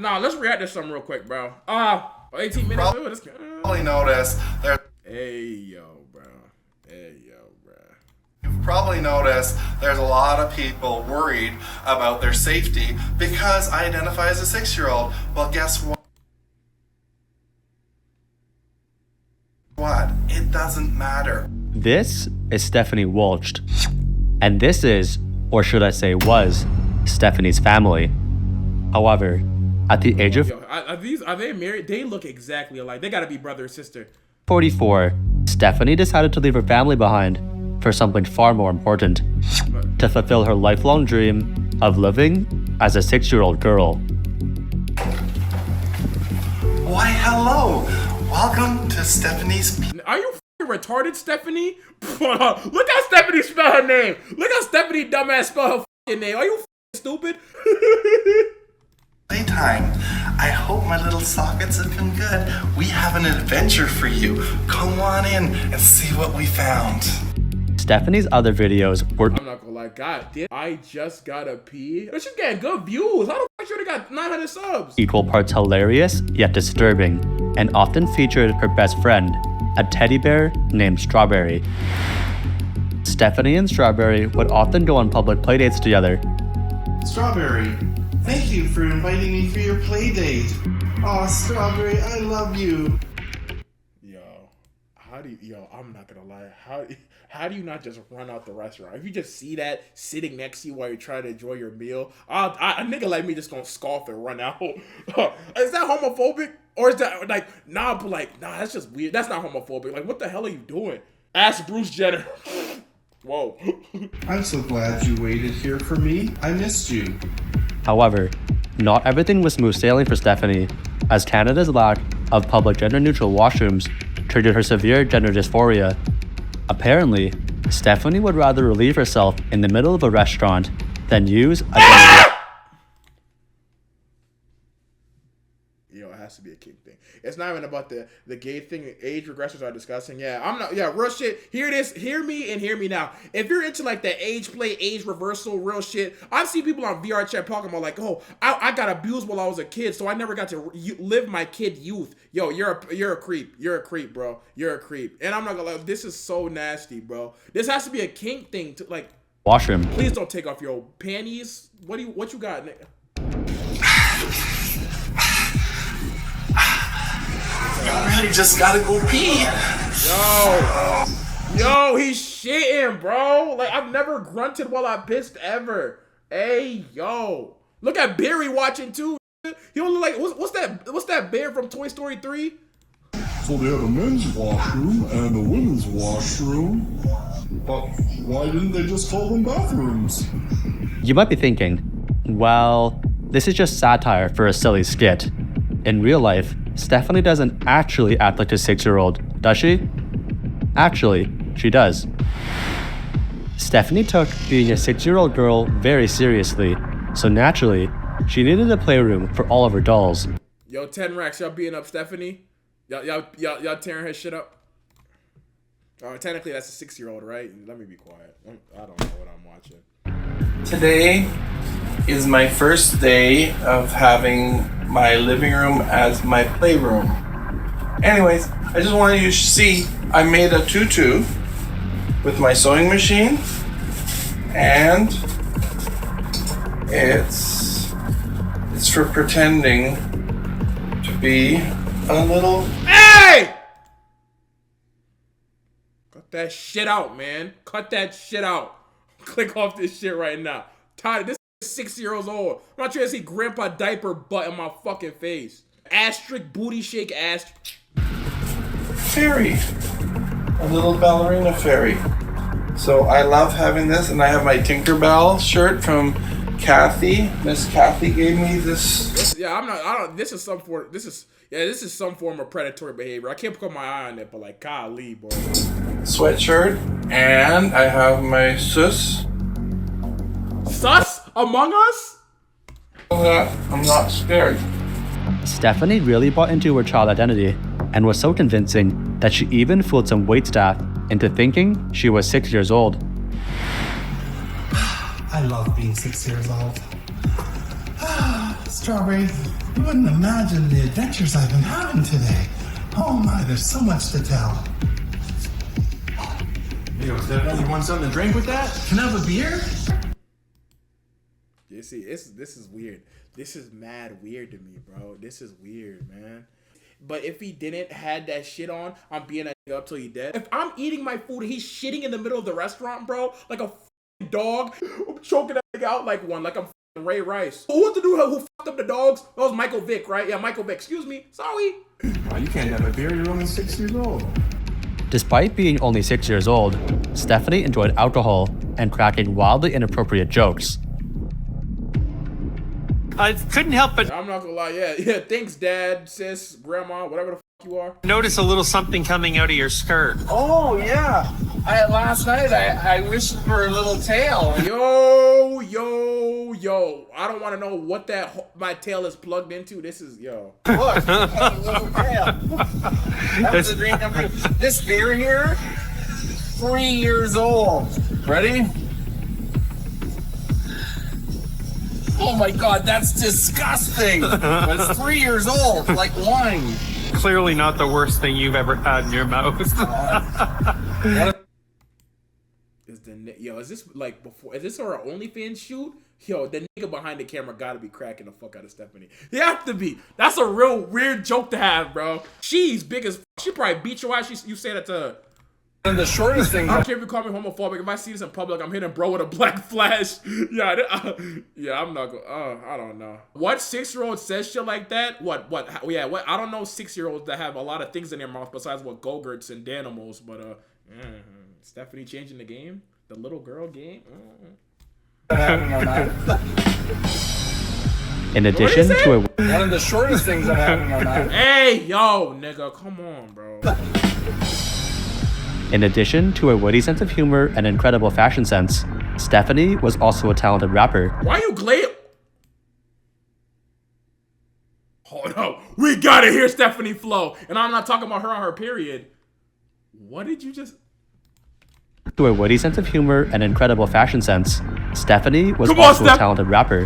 Nah, let's react to something real quick, bro. 18 minutes. Ooh, this Probably noticed there. Hey, yo, bro. Hey, yo, bro. You've probably noticed there's a lot of people worried about their safety because I identify as a 6-year-old. Well, guess what? It doesn't matter. This is Stephanie Wolcht. And this is, or should I say was, Stephanie's family. However, at the age of Yo, are they married? They look exactly alike. They gotta be brother or sister. 44, Stephanie decided to leave her family behind for something far more important, to fulfill her lifelong dream of living as a 6-year-old girl. Why, hello. Welcome to Stephanie's. Are you f***ing retarded, Stephanie? Look how Stephanie spell her name. Look how Stephanie dumbass spell her f***ing name. Are you f***ing stupid? Playtime. I hope my little sockets have been good. We have an adventure for you. Come on in and see what we found. Stephanie's other videos were I'm not gonna lie, God damn, I just gotta pee. She's getting good views. How the fuck she already got 900 subs? equal parts hilarious yet disturbing, and often featured her best friend, a teddy bear named Strawberry. Stephanie and Strawberry would often go on public playdates together. Strawberry, thank you for inviting me for your play date. Aw, Strawberry, I love you. Yo, I'm not gonna lie. How do you not just run out the restaurant? If you just see that sitting next to you while you're trying to enjoy your meal, a nigga like me just gonna scoff and run out. Is that homophobic? Or is that like, nah, that's just weird. That's not homophobic. Like, what the hell are you doing? Ask Bruce Jenner. Whoa. I'm so glad you waited here for me. I missed you. However, not everything was smooth sailing for Stephanie, as Canada's lack of public gender-neutral washrooms triggered her severe gender dysphoria. Apparently, Stephanie would rather relieve herself in the middle of a restaurant than use a Yo, it has to be a kink thing. It's not even about the gay thing. Age regressors are discussing. Yeah, I'm not. Yeah, real shit. Hear this. Hear me and hear me now. If you're into like the age play, age reversal, real shit, I've seen people on VR chat talking about like, oh, I got abused while I was a kid, so I never got to live my kid youth. Yo, you're a creep. You're a creep, bro. You're a creep. And I'm not gonna lie. This is so nasty, bro. This has to be a kink thing to like. washroom. Please don't take off your panties. What you got, nigga? I really just gotta go pee. Yo, he's shitting, bro. Like, I've never grunted while I pissed ever. Hey, yo. Look at Barry watching too. He don't look like, what's that bear from Toy Story 3? So they have a men's washroom and a women's washroom, but why didn't they just call them bathrooms? You might be thinking, well, this is just satire for a silly skit. In real life, Stephanie doesn't actually act like a 6-year-old, does she? Actually, she does. Stephanie took being a 6-year-old girl very seriously, so naturally, she needed a playroom for all of her dolls. Yo, 10 racks, y'all beating up Stephanie? Y'all tearing her shit up? Technically, that's a 6-year-old, right? Let me be quiet. I don't know what I'm watching. Today is my first day of having my living room as my playroom. Anyways, I just wanted you to see I made a tutu with my sewing machine, and it's for pretending to be a little. Hey! Cut that shit out, man. Cut that shit out. Click off this shit right now. Tired. This is 6 years old. I'm not trying to see grandpa diaper butt in my fucking face. Asterisk booty shake ass. Fairy. A little ballerina fairy. So I love having this, and I have my Tinkerbell shirt from Kathy. Miss Kathy gave me this. This is some form of predatory behavior. I can't put my eye on it, but like, golly, boy. Sweatshirt, and I have my sus. Sus Among Us? I'm not scared. Stephanie really bought into her child identity and was so convincing that she even fooled some waitstaff into thinking she was 6 years old. I love being 6 years old. Strawberry, you wouldn't imagine the adventures I've been having today. Oh my, there's so much to tell. Yo, Steph, you want something to drink with that? Can I have a beer? You see, this is weird. This is mad weird to me, bro. This is weird, man. But if he didn't had that shit on, I'm being a nigga up till he dead. If I'm eating my food and he's shitting in the middle of the restaurant, bro, like a dog, I'm choking that nigga out like one, like I'm Ray Rice. Who was the dude who fucked up the dogs? That was Michael Vick, right? Yeah, Michael Vick. Excuse me. Sorry. Oh, you can't have a beer, you're only 6 years old. Despite being only 6 years old, Stephanie enjoyed alcohol and cracking wildly inappropriate jokes. I couldn't help but I'm not gonna lie. Yeah. Thanks, dad, sis, grandma, whatever the fuck you are. notice a little something coming out of your skirt. Oh yeah. Last night I wished for a little tail. Yo. I don't want to know what my tail is plugged into. This is, yo. Look, a little tail. That was a dream come true. This beer here, 3 years old. Ready? Oh my god, that's disgusting. But it's 3 years old, like wine. Clearly not the worst thing you've ever had in your mouth. Is this like before? Is this our OnlyFans shoot? Yo, the nigga behind the camera gotta be cracking the fuck out of Stephanie. He have to be. That's a real weird joke to have, bro. She's big as she probably beat your ass. You say that to her. And the shortest thing. I don't care if you call me homophobic. If I see this in public, I'm hitting bro with a black flash. Yeah, I'm not gonna. I don't know. What 6-year-old says shit like that? What? Yeah, what? I don't know 6-year-olds that have a lot of things in their mouth besides what Go-Gurts and Danimals. But Stephanie changing the game, the little girl game. In addition to a One of the shortest things I've had in my mouth. Hey, yo, nigga, come on, bro. In addition to a witty sense of humor and incredible fashion sense, Stephanie was also a talented rapper. Why you glad? Hold up. We gotta hear Stephanie flow. And I'm not talking about her on her period. What did you just... To a witty sense of humor and incredible fashion sense, Stephanie was Come on, also a Steph. talented rapper.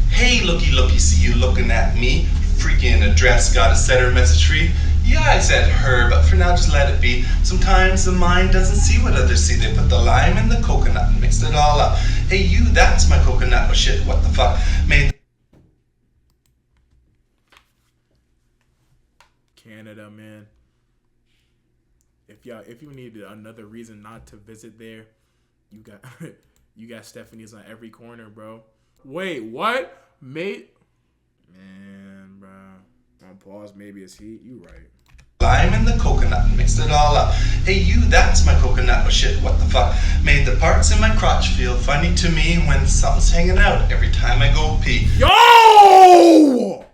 Hey, looky, see you looking at me. Freaking address, gotta set her message free. Yeah, I said her, but for now just let it be. Sometimes the mind doesn't see what others see. They put the lime in the coconut and mixed it all up. Hey, you, that's my coconut. Oh shit, what the fuck? Made Canada, man. If you needed another reason not to visit there, you got Stephanie's on every corner, bro. Wait, what? Man, bro. On pause, maybe it's heat. You right. lime in the coconut and mixed it all up. Hey, you, that's my coconut. Oh shit, what the fuck? Made the parts in my crotch feel funny to me when something's hanging out every time I go pee. No.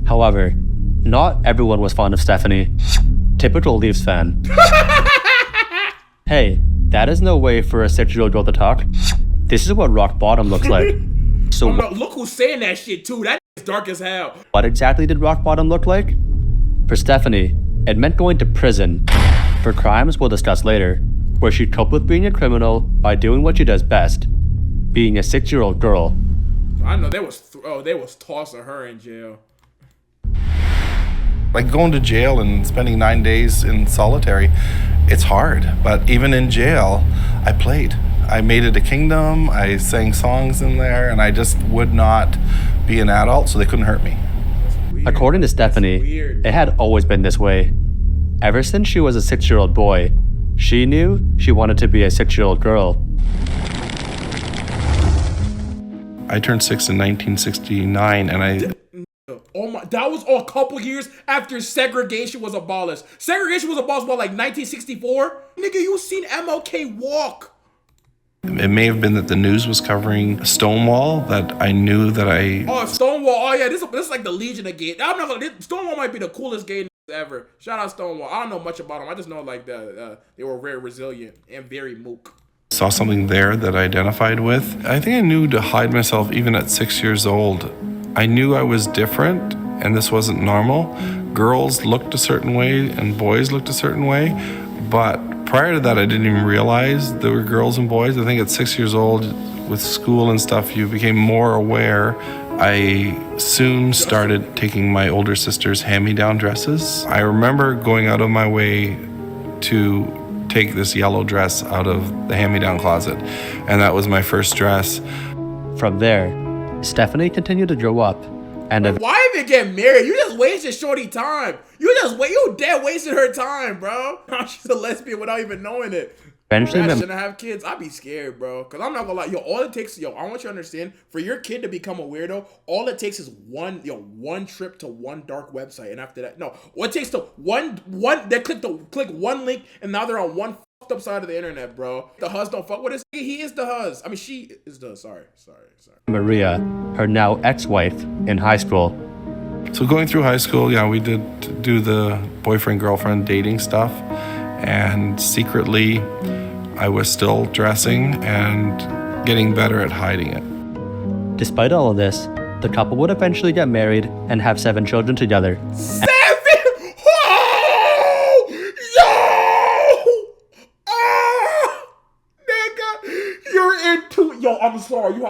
However, not everyone was fond of Stephanie. Typical Leafs fan. Hey, that is no way for a 6-year-old girl to talk. This is what rock bottom looks like. So Look who's saying that shit too. That is dark as hell. what exactly did rock bottom look like? For Stephanie, it meant going to prison for crimes we'll discuss later, where she coped with being a criminal by doing what she does best, being a 6-year-old girl. I know they was tossing her in jail. Like going to jail and spending 9 days in solitary, it's hard. But even in jail, I played. I made it a kingdom, I sang songs in there, and I just would not be an adult, so they couldn't hurt me. Weird. According to Stephanie, weird. it had always been this way. Ever since she was a 6-year-old boy, she knew she wanted to be a 6-year-old girl. I turned 6 in 1969, and Oh my, that was a couple years after segregation was abolished. Segregation was abolished, what, like 1964? Nigga, you seen MLK walk. it may have been that the news was covering Stonewall, that I knew that Oh, Stonewall. Oh, yeah, this is like the Legion of Gay. I'm not gonna, Stonewall might be the coolest gay ever. Shout out Stonewall. I don't know much about them. I just know, like, they were very resilient and very mook. saw something there that I identified with. I think I knew to hide myself even at 6 years old. I knew I was different and this wasn't normal. Girls looked a certain way and boys looked a certain way, but Prior to that, I didn't even realize there were girls and boys. I think at 6 years old, with school and stuff, you became more aware. I soon started taking my older sister's hand-me-down dresses. I remember going out of my way to take this yellow dress out of the hand-me-down closet, and that was my first dress. From there, Stephanie continued to grow up and Why even get married? You just wasted shorty time. You dead wasted her time, bro. She's a lesbian without even knowing it. eventually I met shouldn't have kids. I'd be scared, bro. Cause I'm not gonna lie, all it takes, I want you to understand, for your kid to become a weirdo, all it takes is one trip to one dark website, and after that, what it takes to they click one link, and now they're on one fucked up side of the internet, bro. The huz don't fuck with us. He is the huz. I mean, she is the. Sorry. Maria, her now ex-wife, in high school. So going through high school, we did do the boyfriend-girlfriend dating stuff, and secretly, I was still dressing and getting better at hiding it. Despite all of this, the couple would eventually get married and have 7 children together. 7? Oh! Yo! Oh! Nigga! You're into... Yo, I'm sorry. You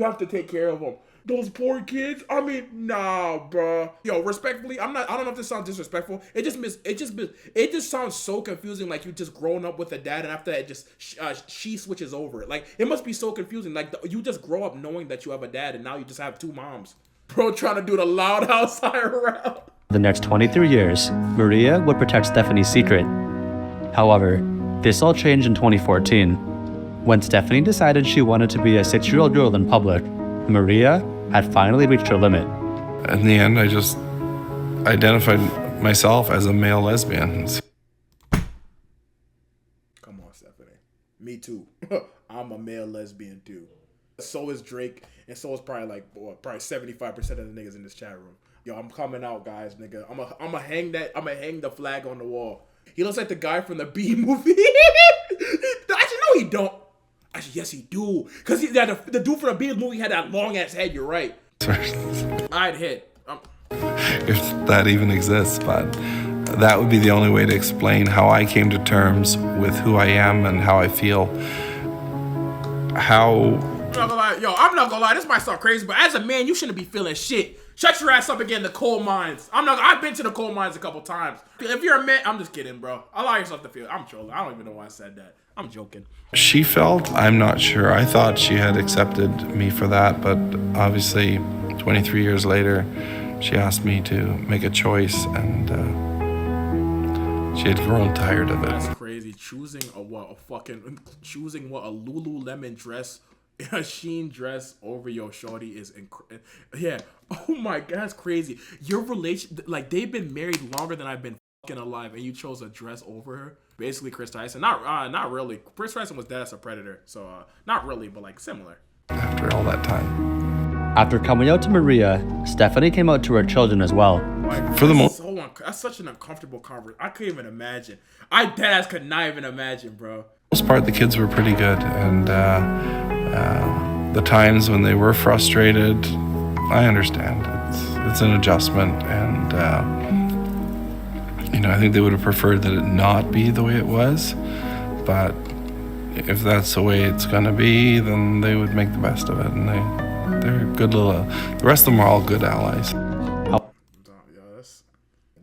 have to take care of them. Those poor kids. I mean, nah, bro. Yo, respectfully, I don't know if this sounds disrespectful. It just sounds so confusing. Like you just grown up with a dad, and after that, she switches over. Like it must be so confusing. Like you just grow up knowing that you have a dad, and now you just have 2 moms. Bro, trying to do the loud house IRL. The next 23 years, Maria would protect Stephanie's secret. However, this all changed in 2014, when Stephanie decided she wanted to be a 6-year-old girl in public. Maria had finally reached her limit. In the end, I just identified myself as a male lesbian. Come on, Stephanie. Me too. I'm a male lesbian too. So is Drake, and so is probably 75% of the niggas in this chat room. Yo, I'm coming out, guys, nigga. I'm gonna hang the flag on the wall. He looks like the guy from the B movie. Actually, no, he don't. Actually, yes, he do. Because the dude from the B movie had that long ass head. You're right. I'd hit. If that even exists, but that would be the only way to explain how I came to terms with who I am and how I feel. I'm not gonna lie, this might sound crazy, but as a man, you shouldn't be feeling shit. Shut your ass up and get in the coal mines. I've been to the coal mines a couple times. If you're a man, I'm just kidding, bro. Allow yourself to feel. I'm trolling. I don't even know why I said that. I'm joking. She felt, I'm not sure. I thought she had accepted me for that, but obviously 23 years later, she asked me to make a choice, and she had grown tired of it. That's crazy. Choosing a Lululemon dress, a Shein dress over your shorty is incredible. Yeah. Oh my God, that's crazy. Your relation, like they've been married longer than I've been fucking alive, and you chose a dress over her. Basically, Chris Tyson. Not really. Chris Tyson was dead as a predator, so not really, but like similar. After all that time. After coming out to Maria, Stephanie came out to her children as well. For the most, that's such an uncomfortable conversation. I couldn't even imagine. I deadass could not even imagine, bro. Most part, the kids were pretty good, and the times when they were frustrated, I understand. It's an adjustment, and I think they would have preferred that it not be the way it was, but if that's the way it's gonna be, then they would make the best of it, and they're good little. The rest of them are all good allies.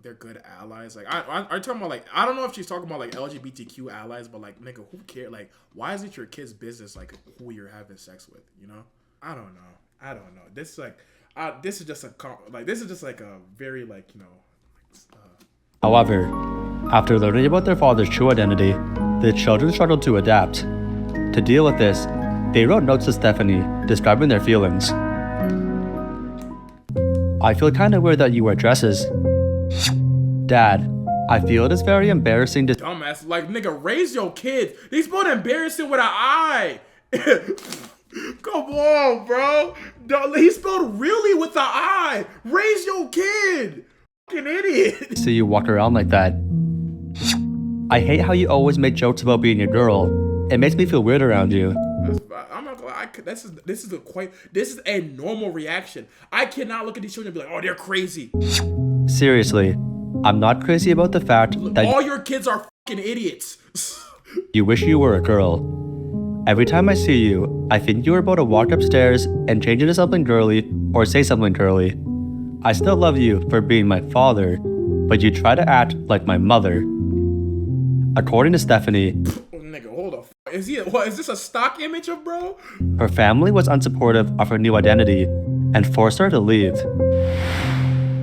They're good allies. Like, I'm talking about, like, I don't know if she's talking about like LGBTQ allies, but like, nigga, who cares? Like, why is it your kid's business like who you're having sex with? You know? I don't know. This is like, this is just a very like, However, after learning about their father's true identity, the children struggled to adapt. To deal with this, they wrote notes to Stephanie describing their feelings. I feel kinda weird that you wear dresses. Dad, I feel it is very embarrassing to— Dumbass, like, nigga, raise your kids. They spelled embarrassing with an I. Come on, bro. He spelled really with the I. Raise your kid. Fucking idiot. See you walk around like that. I hate how you always make jokes about being a girl. It makes me feel weird around you. I'm not gonna lie. This is a normal reaction. I cannot look at these children and be like, oh, they're crazy. Seriously, I'm not crazy about the fact that all your kids are fucking idiots. You wish you were a girl. Every time I see you, I think you are about to walk upstairs and change into something girly or say something girly. I still love you for being my father, but you try to act like my mother. According to Stephanie, Nigga, hold up. Is this a stock image of bro? her family was unsupportive of her new identity and forced her to leave.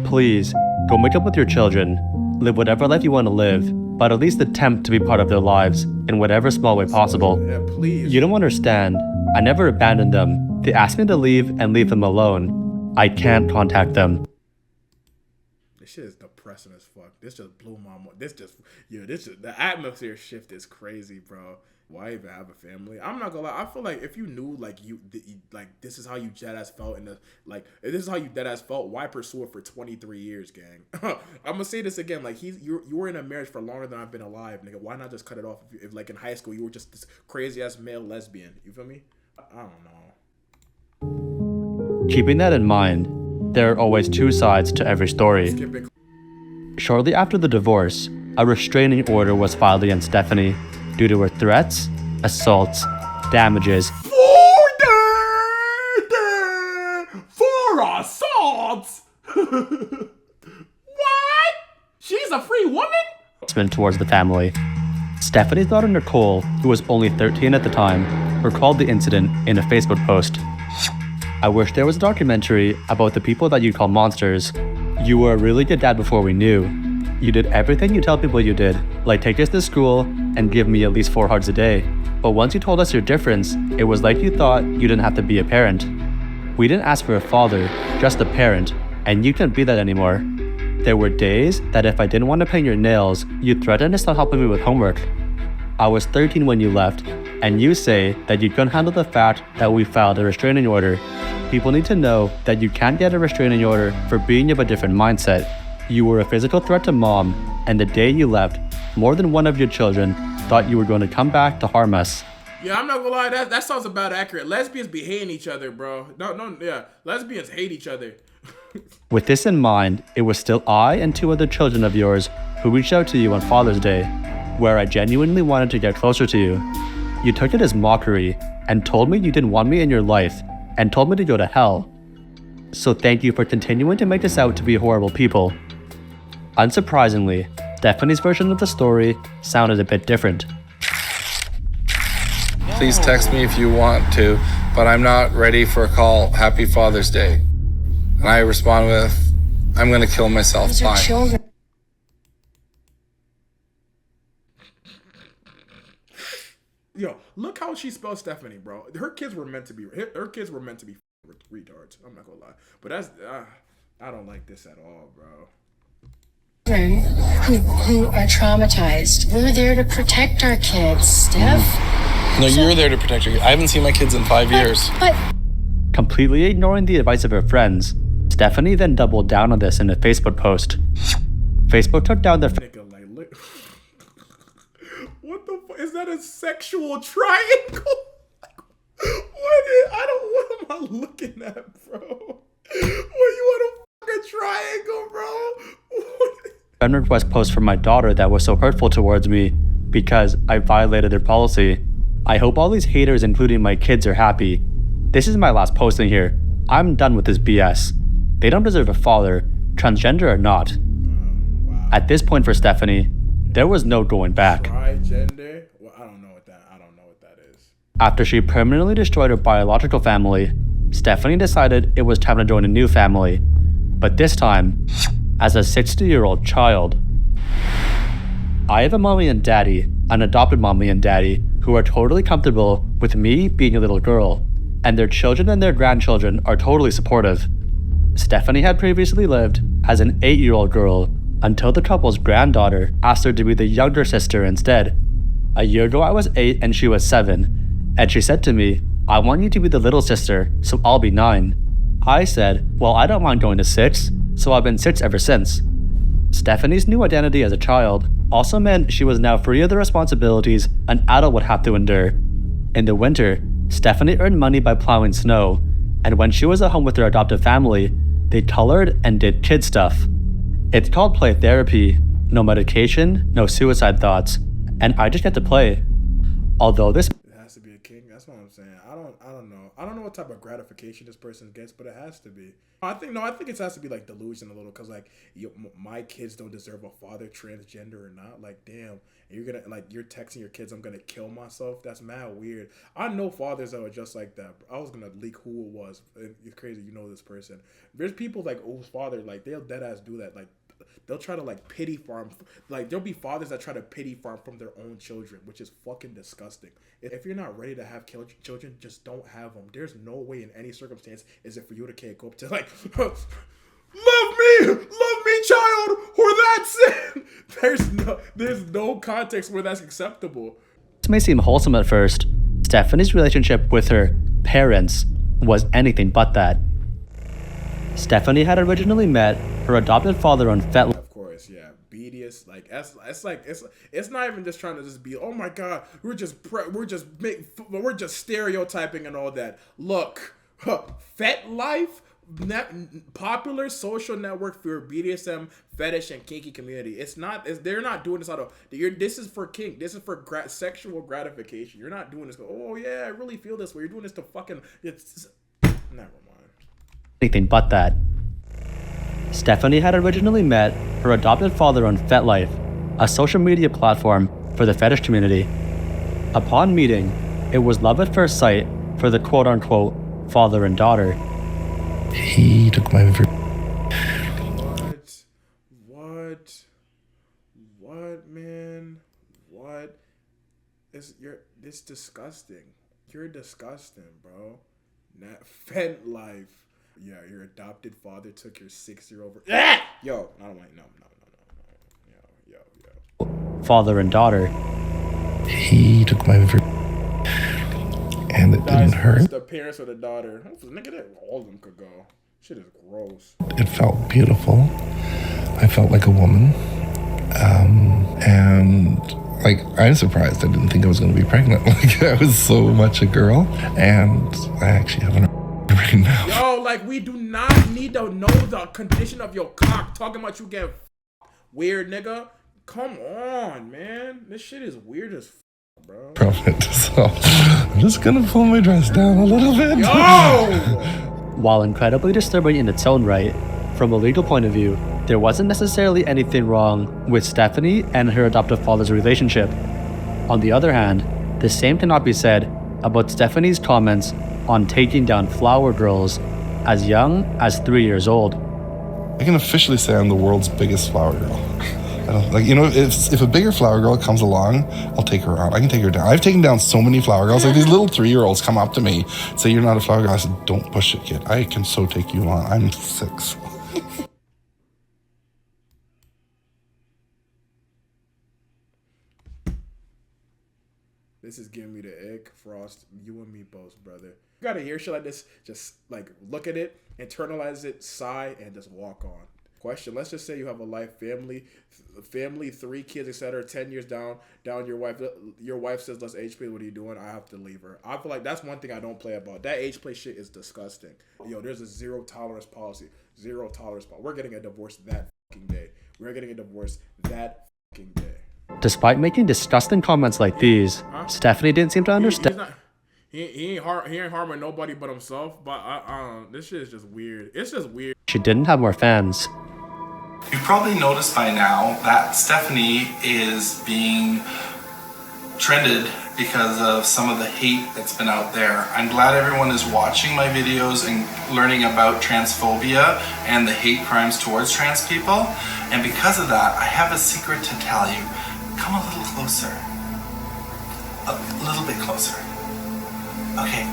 Please, go make up with your children. Live whatever life you want to live, but at least attempt to be part of their lives in whatever small way possible. Yeah, please. You don't understand. I never abandoned them. They asked me to leave and leave them alone. I can't contact them. This shit is depressing as fuck. This just blew my mind. The atmosphere shift is crazy, bro. Why even have a family? I'm not gonna lie. I feel like if you knew this is how you deadass felt this is how you deadass felt, why pursue it for 23 years, gang? I'm gonna say this again. Like you were in a marriage for longer than I've been alive, nigga. Why not just cut it off? If like in high school you were just this crazy ass male lesbian. You feel me? I don't know. Keeping that in mind, there are always two sides to every story. Skip it. Shortly after the divorce, a restraining order was filed against Stephanie due to her threats, assaults, damages, for assaults. What? She's a free woman? towards the family. Stephanie's daughter Nicole, who was only 13 at the time, recalled the incident in a Facebook post. I wish there was a documentary about the people that you call monsters. You were a really good dad before we knew. You did everything you tell people you did, like take us to school and give me at least 4 hugs a day. But once you told us your difference, it was like you thought you didn't have to be a parent. We didn't ask for a father, just a parent, and you couldn't be that anymore. There were days that if I didn't want to paint your nails, you threatened to stop helping me with homework. I was 13 when you left, and you say that you couldn't handle the fact that we filed a restraining order. People need to know that you can't get a restraining order for being of a different mindset. You were a physical threat to mom, and the day you left, more than one of your children thought you were going to come back to harm us. Yeah, I'm not gonna lie, that sounds about accurate. Lesbians be hating each other, bro. Lesbians hate each other. With this in mind, it was still I and 2 other children of yours who reached out to you on Father's Day, where I genuinely wanted to get closer to you. You took it as mockery and told me you didn't want me in your life and told me to go to hell. So thank you for continuing to make us out to be horrible people. Unsurprisingly, Stephanie's version of the story sounded a bit different. Please text me if you want to, but I'm not ready for a call. Happy Father's Day. And I respond with, I'm gonna kill myself. Bye. Yo, look how she spelled Stephanie, bro. Her kids were meant to be retards. I'm not gonna lie, but that's I don't like this at all, bro. Who are traumatized. We're there to protect our kids, Steph. No, you're there to protect your kids. I haven't seen my kids in 5 years. But Completely ignoring the advice of her friends, Stephanie then doubled down on this in a Facebook post. Facebook took down their Nigga, like, look. What the fuck? Is that a sexual triangle? What am I looking at, bro? What, you want a fucking triangle, bro? What? friend request post from my daughter that was so hurtful towards me because I violated their policy. I hope all these haters, including my kids, are happy. This is my last posting here. I'm done with this BS. They don't deserve a father, transgender or not. Wow. At this point for Stephanie, there was no going back. Trigender? Well, I don't know what that is. After she permanently destroyed her biological family, Stephanie decided it was time to join a new family. But this time, as a 60-year-old child. I have a mommy and daddy, an adopted mommy and daddy, who are totally comfortable with me being a little girl, and their children and their grandchildren are totally supportive. Stephanie had previously lived as an 8-year-old girl until the couple's granddaughter asked her to be the younger sister instead. A year ago I was 8 and she was 7, and she said to me, "I want you to be the little sister, so I'll be 9. I said, well, I don't mind going to 6, so I've been 6 ever since. Stephanie's new identity as a child also meant she was now free of the responsibilities an adult would have to endure. In the winter, Stephanie earned money by plowing snow, and when she was at home with her adoptive family, they colored and did kid stuff. It's called play therapy, no medication, no suicide thoughts, and I just get to play. Although this It has to be a king. That's what I'm saying. I don't know. I don't know what type of gratification this person gets, but it has to be. I think it has to be like delusion a little, because like my kids don't deserve a father, transgender or not. Like damn, you're gonna like you're texting your kids, I'm gonna kill myself. That's mad weird. I know fathers that are just like that. I was gonna leak who it was. It's crazy. You know this person. There's people like whose father like they'll dead ass do that. Like they'll try to like pity farm. Like there'll be fathers that try to pity farm from their own children, which is fucking disgusting. If you're not ready to have children, just don't have them. There's no way in any circumstance is it for you to go up to like, love me, child, or that's it. There's no context where that's acceptable. may seem wholesome at first, Stephanie's relationship with her parents was anything but that. Stephanie had originally met her adopted father on FetLife. Of course, yeah. BDS, like it's not even just trying to just be, oh my god, we're just stereotyping and all that. Look, FetLife, popular social network for BDSM, fetish, and kinky community. They're not doing this out of. This is for kink. This is for sexual gratification. You're not doing this. Oh yeah, I really feel this way. You're doing this to fucking. Never mind. Anything but that. Stephanie had originally met her adopted father on FetLife, a social media platform for the fetish community. Upon meeting, it was love at first sight for the quote-unquote father and daughter. He took my What, man? What? It's disgusting. You're disgusting, bro. FetLife. Yeah, your adopted father took your 6-year-old. Yo, I don't like no. Yo. Father and daughter. He took my and it didn't hurt. The parents or the daughter. Nigga, all of them could go. Shit is gross. It felt beautiful. I felt like a woman. And like, I'm surprised. I didn't think I was going to be pregnant. Like, I was so much a girl. And I actually have an right now. Yo, like, we do not need to know the condition of your cock. Talking about you get weird, nigga. Come on, man. This shit is weird as bro. Profit. So I'm just gonna pull my dress down a little bit. Yo! While incredibly disturbing in its own right, from a legal point of view, there wasn't necessarily anything wrong with Stephanie and her adoptive father's relationship. On the other hand, the same cannot be said about Stephanie's comments on taking down flower girls as young as 3 years old. I can officially say I'm the world's biggest flower girl. Like, you know, if a bigger flower girl comes along, I'll take her on. I can take her down. I've taken down so many flower girls. Like, these little 3-year-olds come up to me, say, you're not a flower girl. I said, don't push it, kid. I can so take you on. I'm 6. This is giving me the ick, Frost. You and me both, brother. You gotta hear shit like this. Just like look at it, internalize it, sigh, and just walk on. Question: let's just say you have a life, family, 3 kids, etc. 10 years down. Your wife says, "Let's age play." What are you doing? I have to leave her. I feel like that's one thing I don't play about. That age play shit is disgusting. Yo, there's a zero tolerance policy. Zero tolerance policy. We're getting a divorce that fucking day. We're getting a divorce that fucking day. Despite making disgusting comments like these, Stephanie didn't seem to understand. He ain't harming nobody but himself. But this shit is just weird. It's just weird. She didn't have more fans. You've probably noticed by now that Stephanie is being trended because of some of the hate that's been out there. I'm glad everyone is watching my videos and learning about transphobia and the hate crimes towards trans people. And because of that, I have a secret to tell you. Come a little closer. A little bit closer. Okay.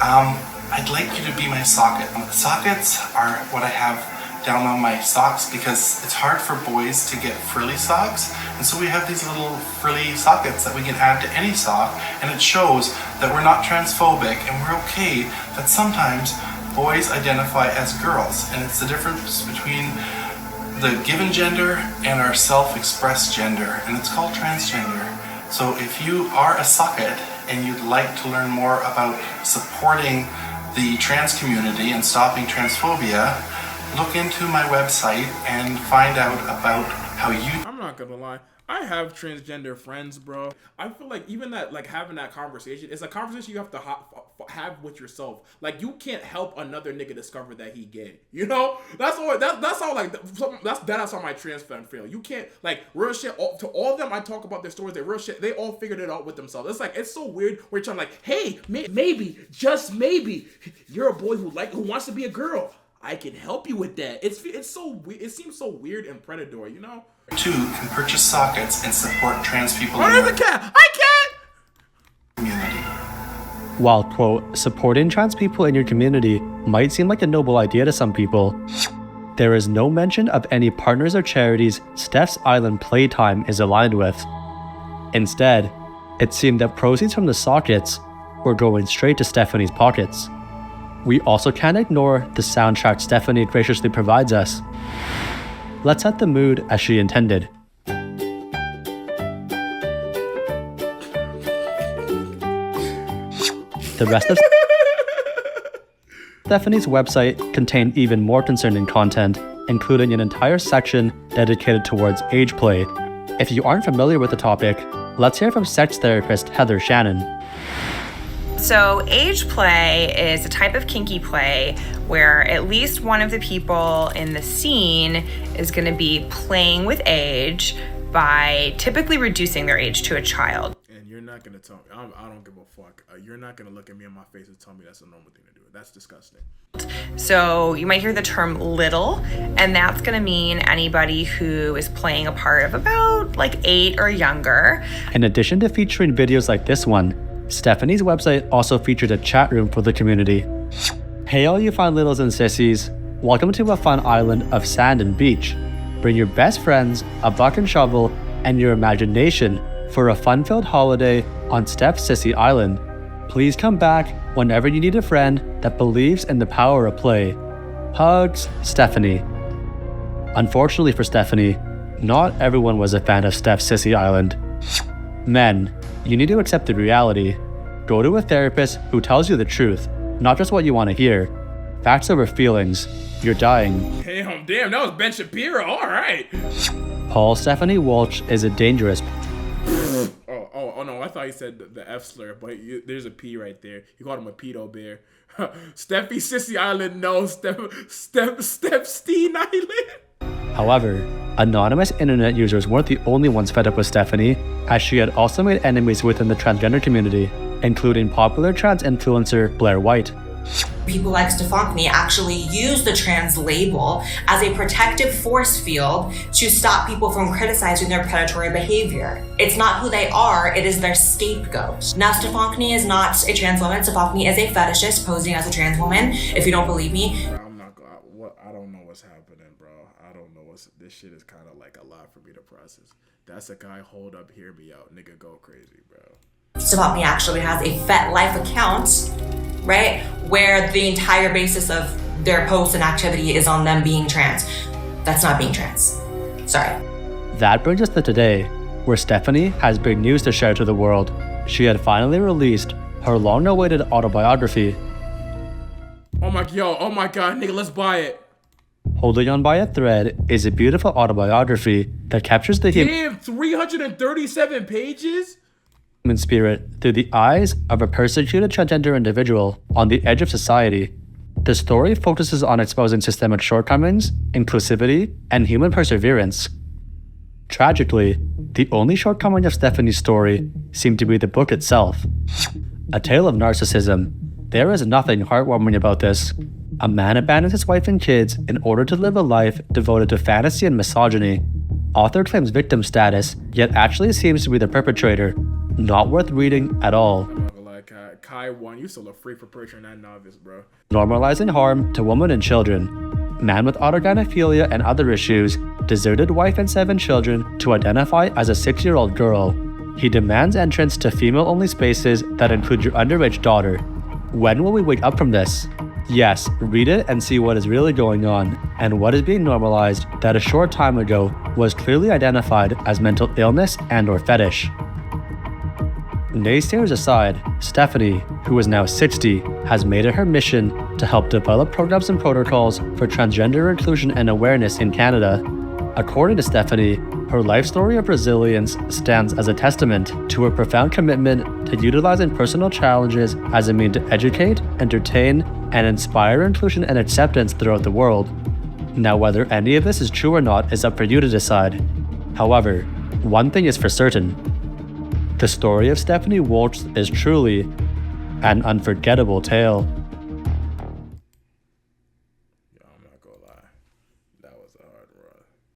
I'd like you to be my socket. Sockets are what I have down on my socks because it's hard for boys to get frilly socks, and so we have these little frilly sockets that we can add to any sock, and it shows that we're not transphobic and we're okay that sometimes boys identify as girls, and it's the difference between the given gender and our self-expressed gender, and it's called transgender. So if you are a socket and you'd like to learn more about supporting the trans community and stopping transphobia, look into my website and find out about how you... I'm not gonna lie. I have transgender friends, bro. I feel like even that, like having that conversation, it's a conversation you have to have with yourself. Like you can't help another nigga discover that he gay. You know, that's all. That's all. Like that's how my trans friend feel. You can't like real shit. To all of them, I talk about their stories. They real shit. They all figured it out with themselves. It's like it's so weird. We're trying like, hey, maybe, just maybe, you're a boy who wants to be a girl. I can help you with that. It's so it seems so weird and predatory. You know. 2 can purchase sockets and support trans people Where in is the their cat? I can't. community. While, quote, supporting trans people in your community might seem like a noble idea to some people, there is no mention of any partners or charities Steph's Island Playtime is aligned with. Instead, it seemed that proceeds from the sockets were going straight to Stephanie's pockets. We also can't ignore the soundtrack Stephanie graciously provides us. Let's set the mood as she intended. The rest of Stephanie's website contained even more concerning content, including an entire section dedicated towards age play. If you aren't familiar with the topic, let's hear from sex therapist Heather Shannon. So age play is a type of kinky play where at least one of the people in the scene is going to be playing with age by typically reducing their age to a child. And you're not going to tell me, I don't give a fuck. You're not going to look at me in my face and tell me that's a normal thing to do. That's disgusting. So you might hear the term little, and that's going to mean anybody who is playing a part of about like 8 or younger. In addition to featuring videos like this one, Stephanie's website also featured a chat room for the community. Hey all you fun littles and sissies, welcome to a fun island of sand and beach. Bring your best friends, a buck and shovel, and your imagination for a fun-filled holiday on Steph Sissy Island. Please come back whenever you need a friend that believes in the power of play. Hugs, Stephanie. Unfortunately for Stephanie, not everyone was a fan of Steph Sissy Island. Men, you need to accept the reality. Go to a therapist who tells you the truth, not just what you want to hear. Facts over feelings. You're dying. Damn, that was Ben Shapiro. All right. Paul Stephanie Walsh is a dangerous. Oh no, I thought he said the F slur, but there's a P right there. You called him a pedo bear. Steffi Sissy Island, no. Stepstein Island. However, anonymous internet users weren't the only ones fed up with Stephanie, as she had also made enemies within the transgender community, including popular trans influencer Blair White. People like Stephanie actually use the trans label as a protective force field to stop people from criticizing their predatory behavior. It's not who they are, it is their scapegoat. Now, Stephanie is not a trans woman. Stephanie is a fetishist posing as a trans woman. If you don't believe me, I don't know what's happening, bro. I don't know this shit is kind of like a lot for me to process. That's a guy, hold up, hear me out, nigga, go crazy, bro. Stephanie actually has a FetLife account, right? Where the entire basis of their posts and activity is on them being trans. That's not being trans. Sorry. That brings us to today, where Stephanie has big news to share to the world. She had finally released her long-awaited autobiography. Oh my god, nigga, let's buy it. Holding on by a thread is a beautiful autobiography that captures the Damn, 337 pages? human spirit through the eyes of a persecuted transgender individual on the edge of society. The story focuses on exposing systemic shortcomings, inclusivity, and human perseverance. Tragically, the only shortcoming of Stephanie's story seemed to be the book itself. A tale of narcissism. There is nothing heartwarming about this. A man abandons his wife and kids in order to live a life devoted to fantasy and misogyny. Author claims victim status, yet actually seems to be the perpetrator. Not worth reading at all. Like, Kai 1, you still a freak for perpetrating that novice, bro. Normalizing harm to women and children. Man with autogynephilia and other issues, deserted wife and 7 children to identify as a 6-year-old girl. He demands entrance to female-only spaces that include your underage daughter. When will we wake up from this? Yes, read it and see what is really going on, and what is being normalized that a short time ago was clearly identified as mental illness and or fetish. Naysayers aside, Stephanie, who is now 60, has made it her mission to help develop programs and protocols for transgender inclusion and awareness in Canada. According to Stephanie, her life story of resilience stands as a testament to her profound commitment to utilizing personal challenges as a means to educate, entertain, and inspire inclusion and acceptance throughout the world. Now, whether any of this is true or not is up for you to decide. However, one thing is for certain. The story of Stephanie Woltz is truly an unforgettable tale.